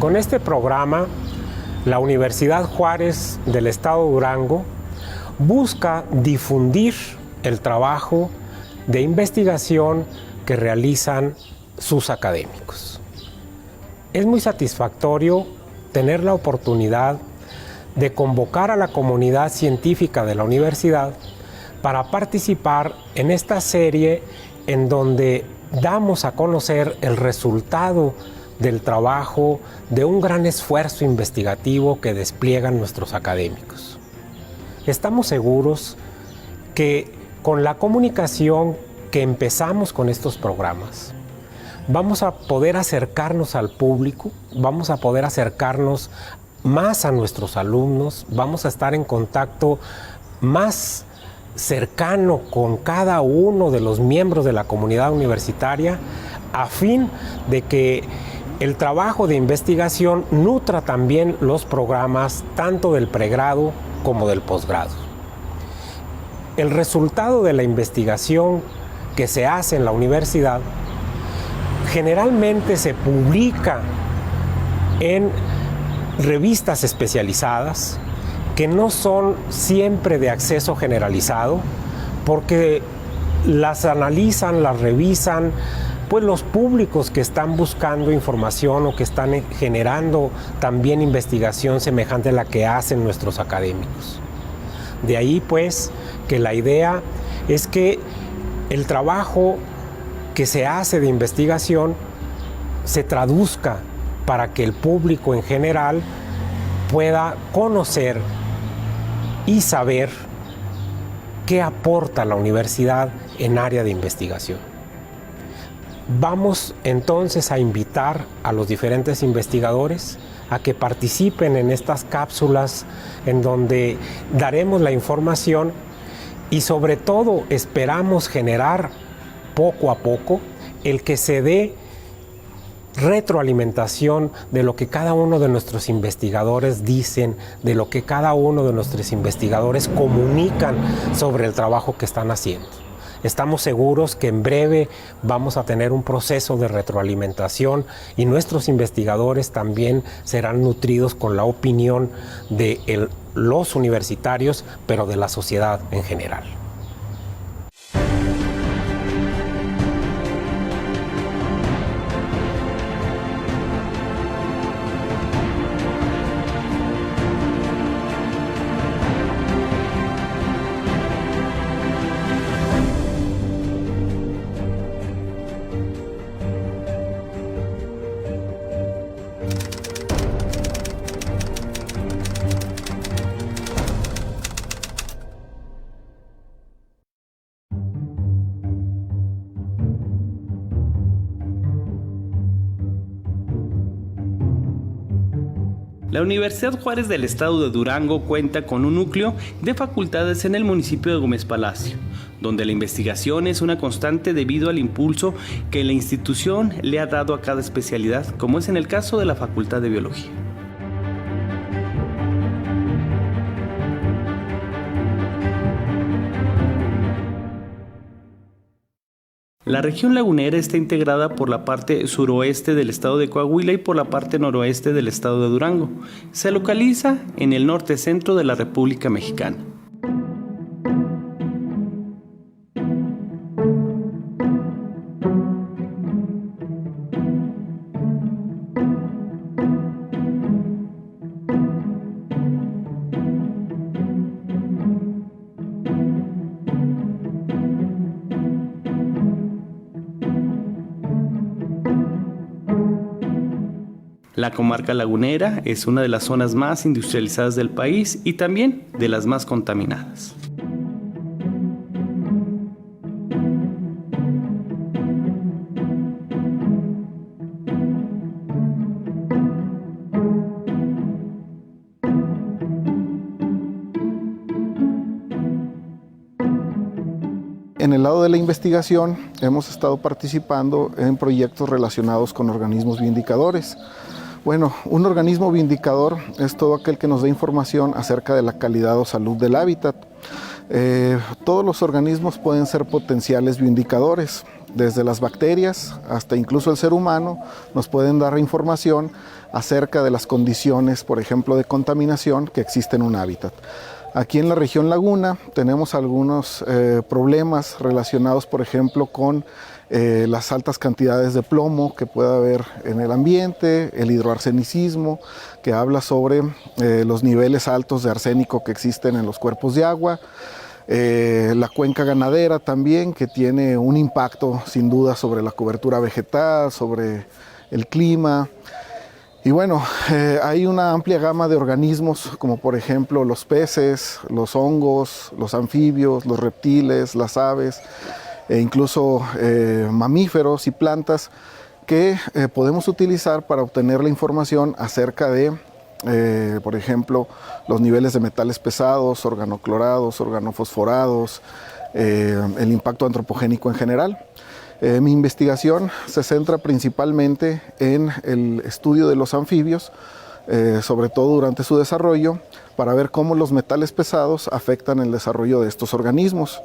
Con este programa, la Universidad Juárez del Estado de Durango busca difundir el trabajo de investigación que realizan sus académicos. Es muy satisfactorio tener la oportunidad de convocar a la comunidad científica de la universidad para participar en esta serie en donde damos a conocer el resultado del trabajo de un gran esfuerzo investigativo que despliegan nuestros académicos. Estamos seguros que con la comunicación que empezamos con estos programas, vamos a poder acercarnos al público, vamos a poder acercarnos más a nuestros alumnos, vamos a estar en contacto más cercano con cada uno de los miembros de la comunidad universitaria a fin de que el trabajo de investigación nutra también los programas tanto del pregrado como del posgrado. El resultado de la investigación que se hace en la universidad generalmente se publica en revistas especializadas que no son siempre de acceso generalizado porque las analizan, las revisan, pues los públicos que están buscando información o que están generando también investigación semejante a la que hacen nuestros académicos. De ahí pues que la idea es que el trabajo que se hace de investigación se traduzca para que el público en general pueda conocer y saber qué aporta la universidad en área de investigación. Vamos entonces a invitar a los diferentes investigadores a que participen en estas cápsulas en donde daremos la información y sobre todo esperamos generar poco a poco el que se dé retroalimentación de lo que cada uno de nuestros investigadores dicen, de lo que cada uno de nuestros investigadores comunican sobre el trabajo que están haciendo. Estamos seguros que en breve vamos a tener un proceso de retroalimentación y nuestros investigadores también serán nutridos con la opinión de los universitarios, pero de la sociedad en general. La Universidad Juárez del Estado de Durango cuenta con un núcleo de facultades en el municipio de Gómez Palacio, donde la investigación es una constante debido al impulso que la institución le ha dado a cada especialidad, como es en el caso de la Facultad de Biología. La región lagunera está integrada por la parte suroeste del estado de Coahuila y por la parte noroeste del estado de Durango. Se localiza en el norte-centro de la República Mexicana. La comarca lagunera es una de las zonas más industrializadas del país y también de las más contaminadas. En el lado de la investigación hemos estado participando en proyectos relacionados con organismos bioindicadores. Bueno, un organismo bioindicador es todo aquel que nos da información acerca de la calidad o salud del hábitat. Todos los organismos pueden ser potenciales bioindicadores. desde las bacterias hasta incluso el ser humano, nos pueden dar información acerca de las condiciones, por ejemplo, de contaminación que existe en un hábitat. Aquí en la región Laguna tenemos algunos problemas relacionados, por ejemplo, con las altas cantidades de plomo que puede haber en el ambiente, el hidroarsenicismo, que habla sobre los niveles altos de arsénico que existen en los cuerpos de agua, la cuenca ganadera también, que tiene un impacto sin duda sobre la cobertura vegetal, sobre el clima. Y bueno, hay una amplia gama de organismos, como por ejemplo los peces, los hongos, los anfibios, los reptiles, las aves, e incluso mamíferos y plantas que podemos utilizar para obtener la información acerca de, por ejemplo, los niveles de metales pesados, organoclorados, organofosforados, el impacto antropogénico en general. Mi investigación se centra principalmente en el estudio de los anfibios, sobre todo durante su desarrollo, para ver cómo los metales pesados afectan el desarrollo de estos organismos.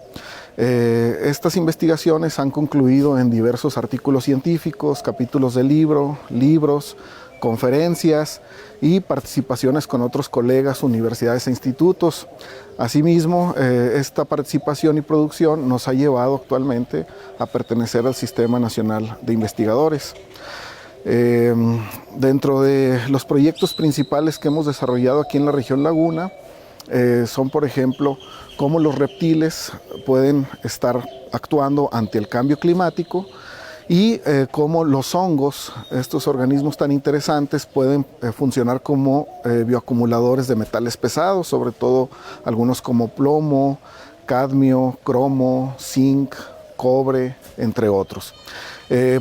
Estas investigaciones han concluido en diversos artículos científicos, capítulos de libros, conferencias y participaciones con otros colegas, universidades e institutos. Asimismo, esta participación y producción nos ha llevado actualmente a pertenecer al Sistema Nacional de Investigadores. Dentro de los proyectos principales que hemos desarrollado aquí en la región Laguna, son, por ejemplo, cómo los reptiles pueden estar actuando ante el cambio climático y cómo los hongos, estos organismos tan interesantes, pueden funcionar como bioacumuladores de metales pesados, sobre todo algunos como plomo, cadmio, cromo, zinc, cobre, entre otros.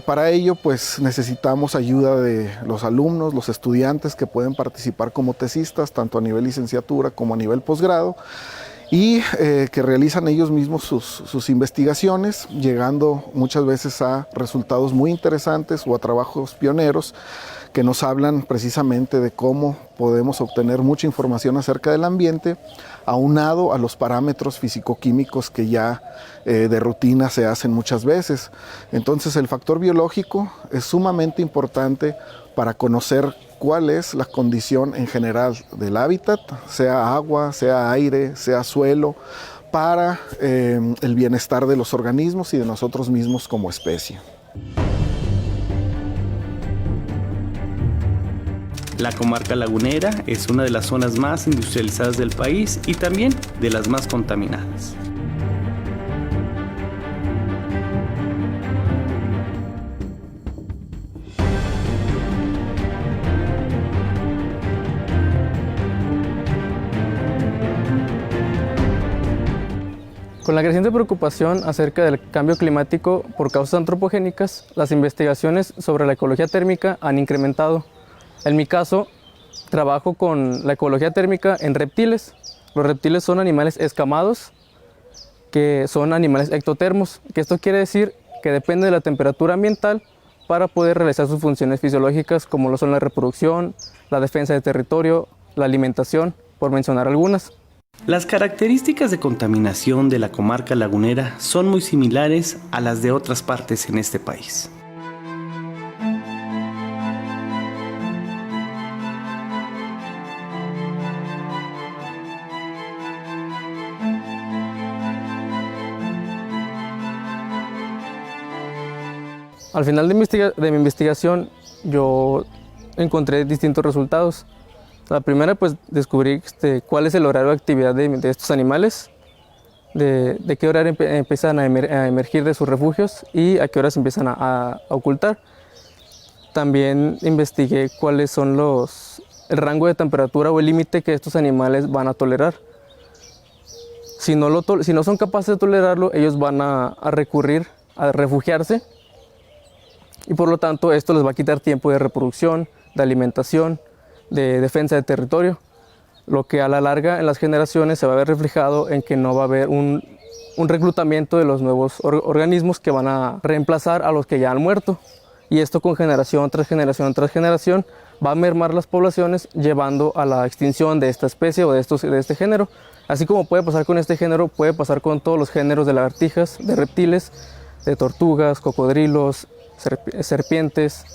Para ello, pues necesitamos ayuda de los alumnos, los estudiantes que pueden participar como tesistas, tanto a nivel licenciatura como a nivel posgrado, y que realizan ellos mismos sus investigaciones, llegando muchas veces a resultados muy interesantes o a trabajos pioneros que nos hablan precisamente de cómo podemos obtener mucha información acerca del ambiente, aunado a los parámetros físico-químicos que ya de rutina se hacen muchas veces. Entonces el factor biológico es sumamente importante para conocer cuál es la condición en general del hábitat, sea agua, sea aire, sea suelo, para el bienestar de los organismos y de nosotros mismos como especie. La comarca lagunera es una de las zonas más industrializadas del país y también de las más contaminadas. Con la creciente preocupación acerca del cambio climático por causas antropogénicas, las investigaciones sobre la ecología térmica han incrementado. En mi caso, trabajo con la ecología térmica en reptiles. Los reptiles son animales escamados, que son animales ectotermos, que esto quiere decir que depende de la temperatura ambiental para poder realizar sus funciones fisiológicas, como lo son la reproducción, la defensa de territorio, la alimentación, por mencionar algunas. Las características de contaminación de la comarca lagunera son muy similares a las de otras partes en este país. Al final de mi investigación, yo encontré distintos resultados. La primera, pues descubrí cuál es el horario de actividad de estos animales, de qué horario empiezan a emergir de sus refugios y a qué horas empiezan a ocultar. También investigué cuáles son el rango de temperatura o el límite que estos animales van a tolerar. Si no son capaces de tolerarlo, ellos van a recurrir a refugiarse y por lo tanto esto les va a quitar tiempo de reproducción, de alimentación, de defensa de territorio, lo que a la larga en las generaciones se va a ver reflejado en que no va a haber un reclutamiento de los nuevos organismos que van a reemplazar a los que ya han muerto. Y esto con generación tras generación tras generación va a mermar las poblaciones, llevando a la extinción de esta especie o de este género. Así como puede pasar con este género, puede pasar con todos los géneros de lagartijas, de reptiles, de tortugas, cocodrilos, serpientes.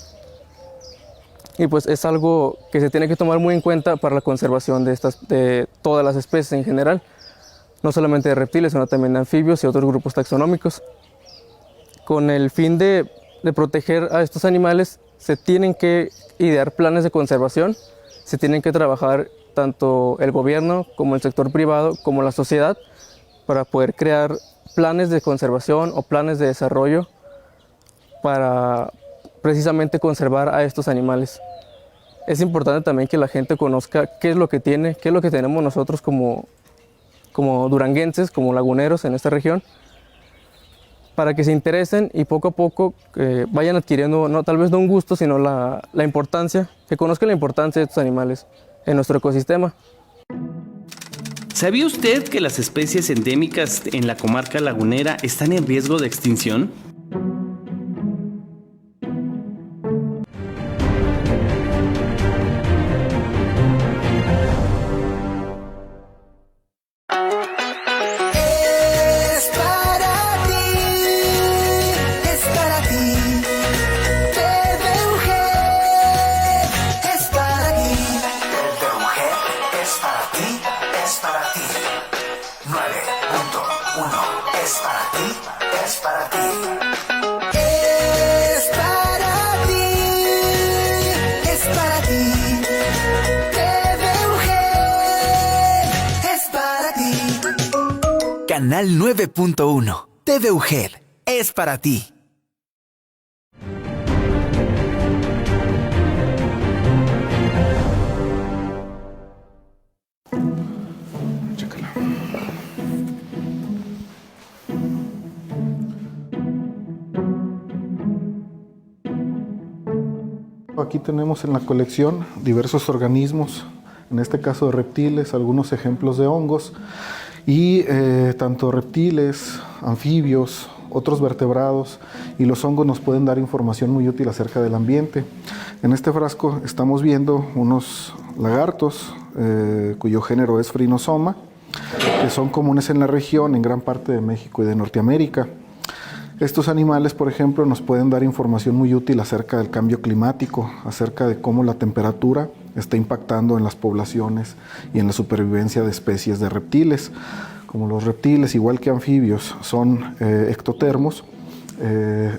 Y pues es algo que se tiene que tomar muy en cuenta para la conservación de todas las especies en general, no solamente de reptiles, sino también de anfibios y otros grupos taxonómicos. Con el fin de proteger a estos animales, se tienen que idear planes de conservación, se tienen que trabajar tanto el gobierno como el sector privado como la sociedad para poder crear planes de conservación o planes de desarrollo para precisamente conservar a estos animales. Es importante también que la gente conozca qué es lo que tiene, qué es lo que tenemos nosotros como duranguenses, como laguneros en esta región, para que se interesen y poco a poco vayan adquiriendo, no, tal vez no un gusto, sino la importancia, que conozcan la importancia de estos animales en nuestro ecosistema. ¿Sabía usted que las especies endémicas en la comarca lagunera están en riesgo de extinción? Canal 9.1 TV UGED es para ti. Chécala. Aquí tenemos en la colección diversos organismos, en este caso de reptiles, algunos ejemplos de hongos. Y tanto reptiles, anfibios, otros vertebrados y los hongos nos pueden dar información muy útil acerca del ambiente. En este frasco estamos viendo unos lagartos cuyo género es Phrynosoma, que son comunes en la región, en gran parte de México y de Norteamérica. Estos animales, por ejemplo, nos pueden dar información muy útil acerca del cambio climático, acerca de cómo la temperatura está impactando en las poblaciones y en la supervivencia de especies de reptiles. Como los reptiles, igual que anfibios, son ectotermos,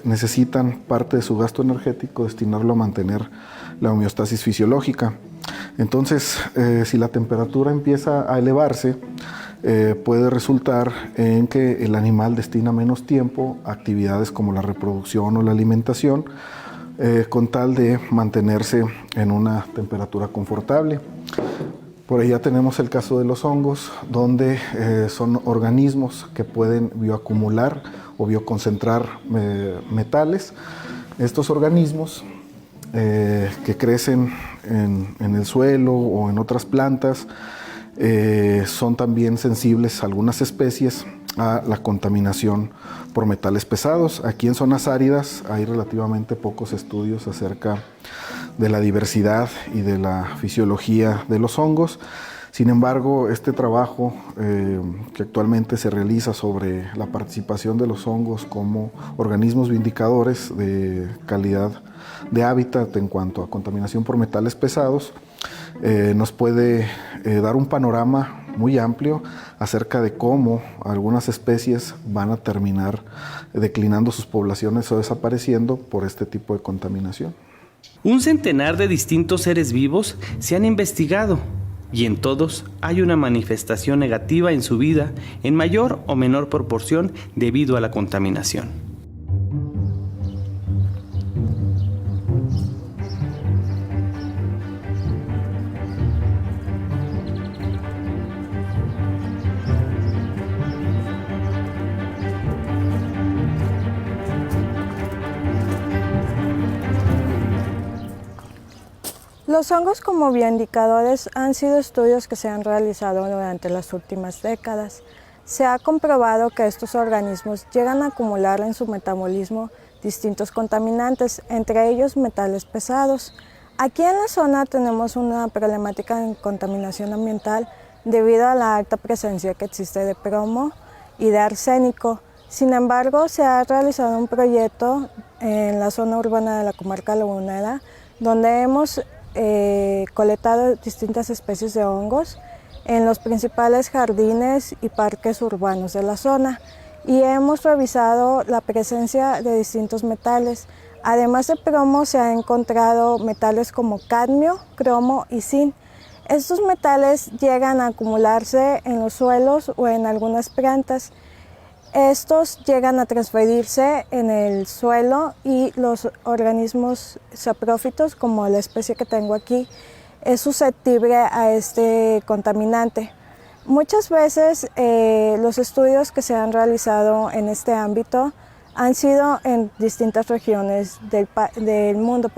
necesitan parte de su gasto energético destinarlo a mantener la homeostasis fisiológica. Entonces, si la temperatura empieza a elevarse, puede resultar en que el animal destina menos tiempo a actividades como la reproducción o la alimentación, con tal de mantenerse en una temperatura confortable. Por ahí ya tenemos el caso de los hongos, donde son organismos que pueden bioacumular o bioconcentrar metales. Estos organismos que crecen en el suelo o en otras plantas son también sensibles, algunas especies, a la contaminación por metales pesados. Aquí en zonas áridas hay relativamente pocos estudios acerca de la diversidad y de la fisiología de los hongos. Sin embargo, este trabajo que actualmente se realiza sobre la participación de los hongos como organismos vindicadores de calidad de hábitat en cuanto a contaminación por metales pesados, nos puede dar un panorama muy amplio acerca de cómo algunas especies van a terminar declinando sus poblaciones o desapareciendo por este tipo de contaminación. Un centenar de distintos seres vivos se han investigado y en todos hay una manifestación negativa en su vida en mayor o menor proporción debido a la contaminación. Los hongos como bioindicadores han sido estudios que se han realizado durante las últimas décadas. Se ha comprobado que estos organismos llegan a acumular en su metabolismo distintos contaminantes, entre ellos metales pesados. Aquí en la zona tenemos una problemática en contaminación ambiental debido a la alta presencia que existe de plomo y de arsénico. Sin embargo, se ha realizado un proyecto en la zona urbana de la comarca lagunera, donde hemos colectado distintas especies de hongos en los principales jardines y parques urbanos de la zona, y hemos revisado la presencia de distintos metales. Además de plomo, se han encontrado metales como cadmio, cromo y zinc. Estos metales llegan a acumularse en los suelos o en algunas plantas. Estos llegan a transferirse en el suelo y los organismos saprófitos, como la especie que tengo aquí, es susceptible a este contaminante. Muchas veces los estudios que se han realizado en este ámbito han sido en distintas regiones del mundo.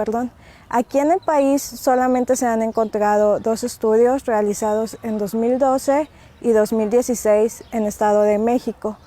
Aquí en el país solamente se han encontrado 2 estudios realizados en 2012 y 2016 en Estado de México.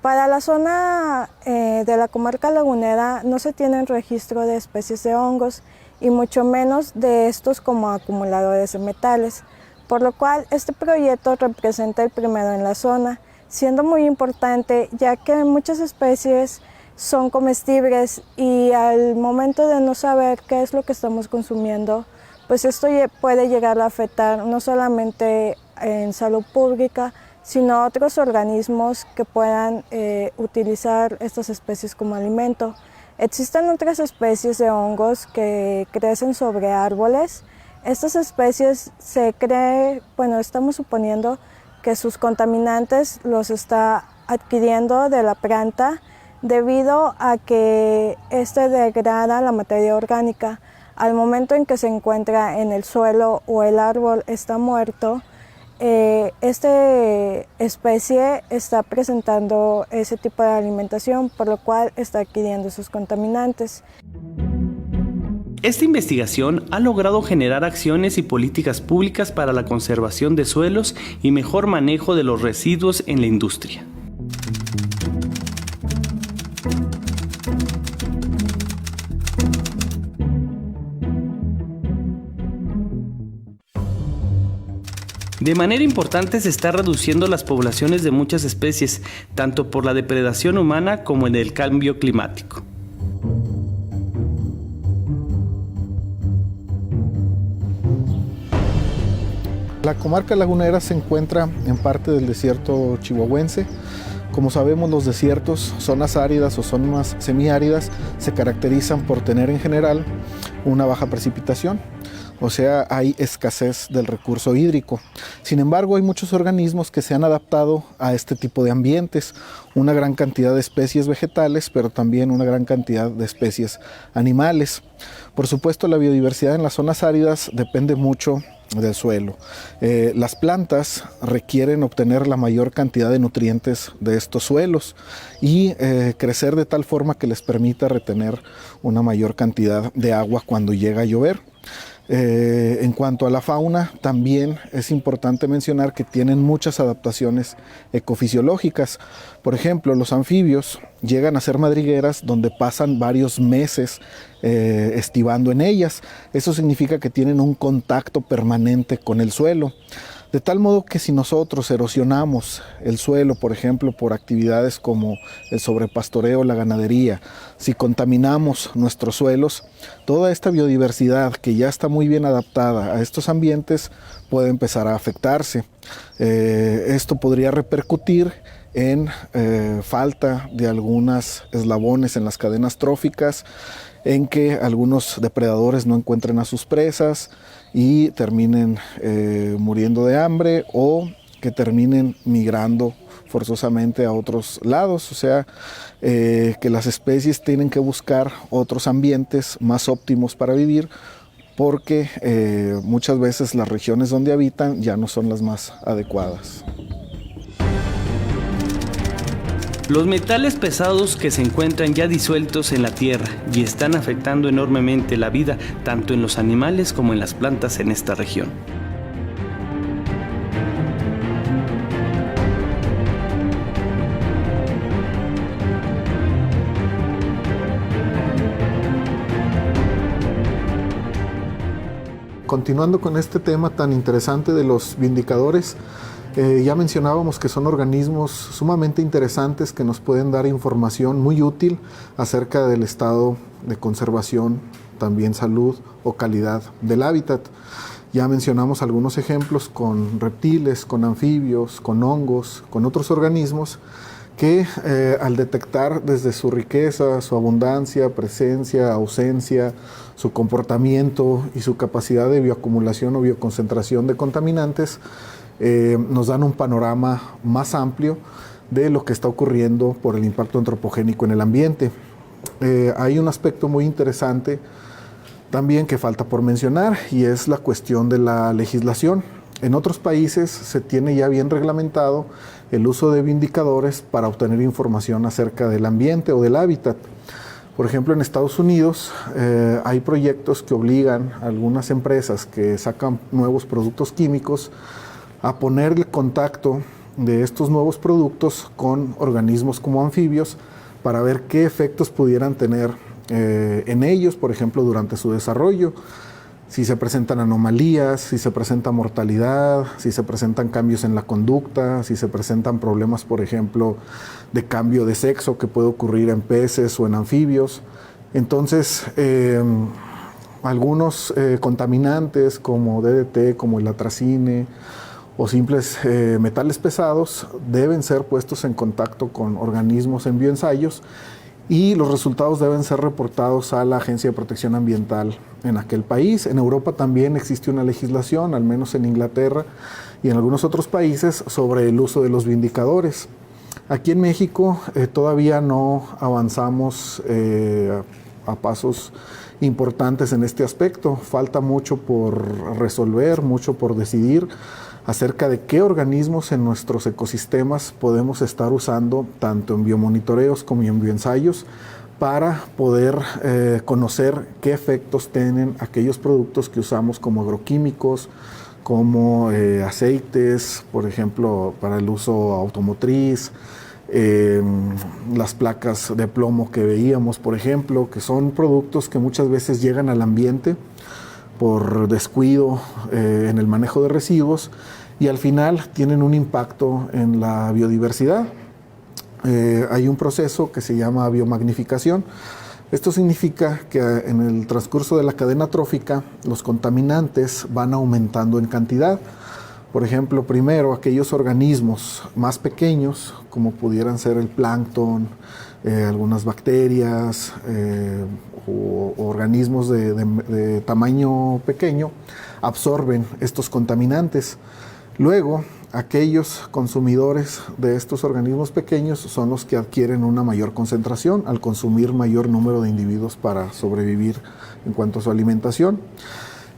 Para la zona de la comarca lagunera no se tiene registro de especies de hongos y mucho menos de estos como acumuladores de metales, por lo cual este proyecto representa el primero en la zona, siendo muy importante ya que muchas especies son comestibles y al momento de no saber qué es lo que estamos consumiendo, pues esto puede llegar a afectar no solamente en salud pública, sino otros organismos que puedan utilizar estas especies como alimento. Existen otras especies de hongos que crecen sobre árboles. Estas especies estamos suponiendo que sus contaminantes los está adquiriendo de la planta debido a que este degrada la materia orgánica. Al momento en que se encuentra en el suelo o el árbol está muerto, esta especie está presentando ese tipo de alimentación, por lo cual está adquiriendo esos contaminantes. Esta investigación ha logrado generar acciones y políticas públicas para la conservación de suelos y mejor manejo de los residuos en la industria. De manera importante se está reduciendo las poblaciones de muchas especies, tanto por la depredación humana como en el cambio climático. La comarca lagunera se encuentra en parte del desierto chihuahuense. Como sabemos, los desiertos, zonas áridas o zonas semiáridas, se caracterizan por tener en general una baja precipitación. O sea, hay escasez del recurso hídrico. Sin embargo, hay muchos organismos que se han adaptado a este tipo de ambientes. Una gran cantidad de especies vegetales, pero también una gran cantidad de especies animales. Por supuesto, la biodiversidad en las zonas áridas depende mucho del suelo. Las plantas requieren obtener la mayor cantidad de nutrientes de estos suelos y crecer de tal forma que les permita retener una mayor cantidad de agua cuando llega a llover. En cuanto a la fauna, también es importante mencionar que tienen muchas adaptaciones ecofisiológicas. Por ejemplo, los anfibios llegan a ser madrigueras donde pasan varios meses estivando en ellas. Eso significa que tienen un contacto permanente con el suelo. De tal modo que si nosotros erosionamos el suelo, por ejemplo, por actividades como el sobrepastoreo, la ganadería, si contaminamos nuestros suelos, toda esta biodiversidad que ya está muy bien adaptada a estos ambientes puede empezar a afectarse. Esto podría repercutir en falta de algunos eslabones en las cadenas tróficas, en que algunos depredadores no encuentren a sus presas y terminen muriendo de hambre o que terminen migrando forzosamente a otros lados. O sea, que las especies tienen que buscar otros ambientes más óptimos para vivir porque muchas veces las regiones donde habitan ya no son las más adecuadas. Los metales pesados que se encuentran ya disueltos en la tierra y están afectando enormemente la vida tanto en los animales como en las plantas en esta región. Continuando con este tema tan interesante de los bioindicadores, Ya mencionábamos que son organismos sumamente interesantes que nos pueden dar información muy útil acerca del estado de conservación, también salud o calidad del hábitat. Ya mencionamos algunos ejemplos con reptiles, con anfibios, con hongos, con otros organismos que al detectar desde su riqueza, su abundancia, presencia, ausencia, su comportamiento y su capacidad de bioacumulación o bioconcentración de contaminantes, nos dan un panorama más amplio de lo que está ocurriendo por el impacto antropogénico en el ambiente. Hay un aspecto muy interesante también que falta por mencionar y es la cuestión de la legislación. En otros países se tiene ya bien reglamentado el uso de bioindicadores para obtener información acerca del ambiente o del hábitat. Por ejemplo, en Estados Unidos hay proyectos que obligan a algunas empresas que sacan nuevos productos químicos a poner el contacto de estos nuevos productos con organismos como anfibios para ver qué efectos pudieran tener en ellos, por ejemplo, durante su desarrollo, si se presentan anomalías, si se presenta mortalidad, si se presentan cambios en la conducta, si se presentan problemas, por ejemplo, de cambio de sexo que puede ocurrir en peces o en anfibios. Entonces, algunos contaminantes como DDT, como el atracine o simples metales pesados deben ser puestos en contacto con organismos en bioensayos y los resultados deben ser reportados a la Agencia de Protección Ambiental en aquel país. En Europa también existe una legislación, al menos en Inglaterra y en algunos otros países, sobre el uso de los bioindicadores. Aquí en México todavía no avanzamos a pasos importantes en este aspecto. Falta mucho por resolver, mucho por decidir acerca de qué organismos en nuestros ecosistemas podemos estar usando, tanto en biomonitoreos como en bioensayos, para poder conocer qué efectos tienen aquellos productos que usamos como agroquímicos, como aceites, por ejemplo, para el uso automotriz, las placas de plomo que veíamos, por ejemplo, que son productos que muchas veces llegan al ambiente por descuido en el manejo de residuos y al final tienen un impacto en la biodiversidad. Hay un proceso que se llama biomagnificación. Esto significa que en el transcurso de la cadena trófica los contaminantes van aumentando en cantidad. Por ejemplo, primero aquellos organismos más pequeños, como pudieran ser el plancton, algunas bacterias o organismos de tamaño pequeño, absorben estos contaminantes. Luego, aquellos consumidores de estos organismos pequeños son los que adquieren una mayor concentración al consumir mayor número de individuos para sobrevivir en cuanto a su alimentación.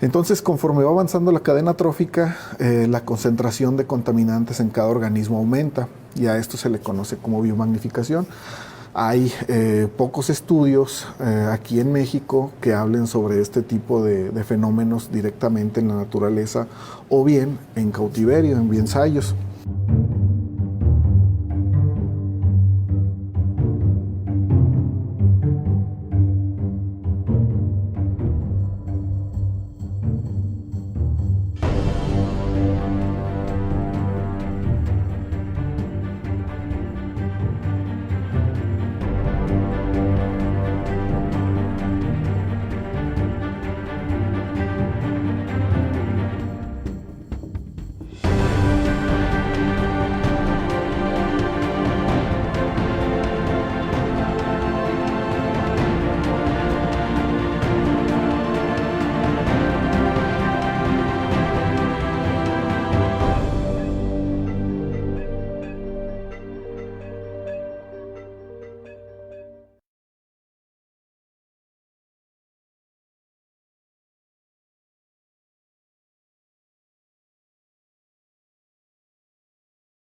Entonces, conforme va avanzando la cadena trófica, la concentración de contaminantes en cada organismo aumenta y a esto se le conoce como biomagnificación. Hay pocos estudios aquí en México que hablen sobre este tipo de fenómenos directamente en la naturaleza o bien en cautiverio, en bioensayos.